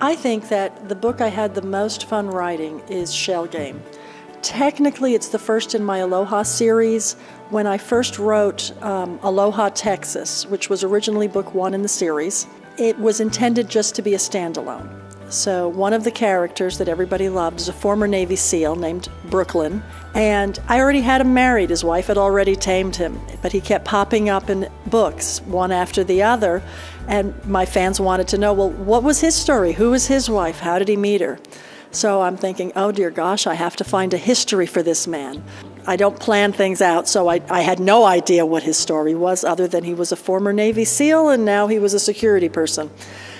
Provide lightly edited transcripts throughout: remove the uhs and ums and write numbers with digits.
I think that the book I had the most fun writing is Shell Game. Technically, it's the first in my Aloha series. When I first wrote Aloha, Texas, which was originally book 1 in the series, it was intended just to be a standalone. So one of the characters that everybody loved is a former Navy SEAL named Brooklyn, and I already had him married. His wife had already tamed him, but he kept popping up in books, one after the other, and my fans wanted to know, well, what was his story? Who was his wife? How did he meet her? So I'm thinking, oh dear gosh, I have to find a history for this man. I don't plan things out, so I had no idea what his story was other than he was a former Navy SEAL and now he was a security person.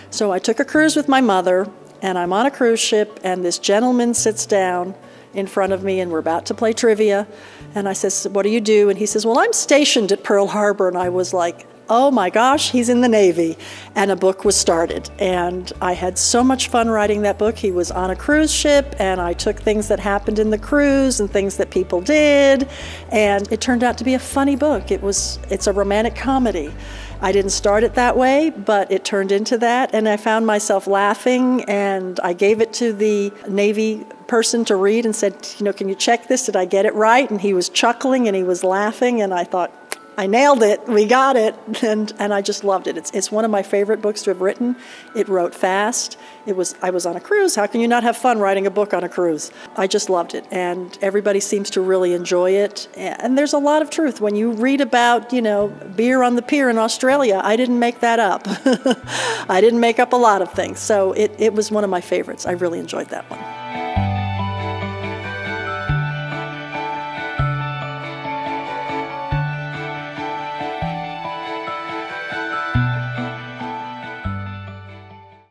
So I took a cruise with my mother, and I'm on a cruise ship, and this gentleman sits down in front of me, and we're about to play trivia. And I says, what do you do? And he says, well, I'm stationed at Pearl Harbor. And I was like, oh my gosh, he's in the Navy. And a book was started. And I had so much fun writing that book. He was on a cruise ship, and I took things that happened in the cruise and things that people did. And it turned out to be a funny book. It's a romantic comedy. I didn't start it that way, but it turned into that, and I found myself laughing, and I gave it to the Navy person to read and said, can you check this? Did I get it right? And he was chuckling and he was laughing, and I thought, I nailed it, we got it, and I just loved it. It's one of my favorite books to have written. It wrote fast. I was on a cruise. How can you not have fun writing a book on a cruise? I just loved it, and everybody seems to really enjoy it. And there's a lot of truth. When you read about, beer on the pier in Australia, I didn't make that up. I didn't make up a lot of things. So it was one of my favorites. I really enjoyed that one.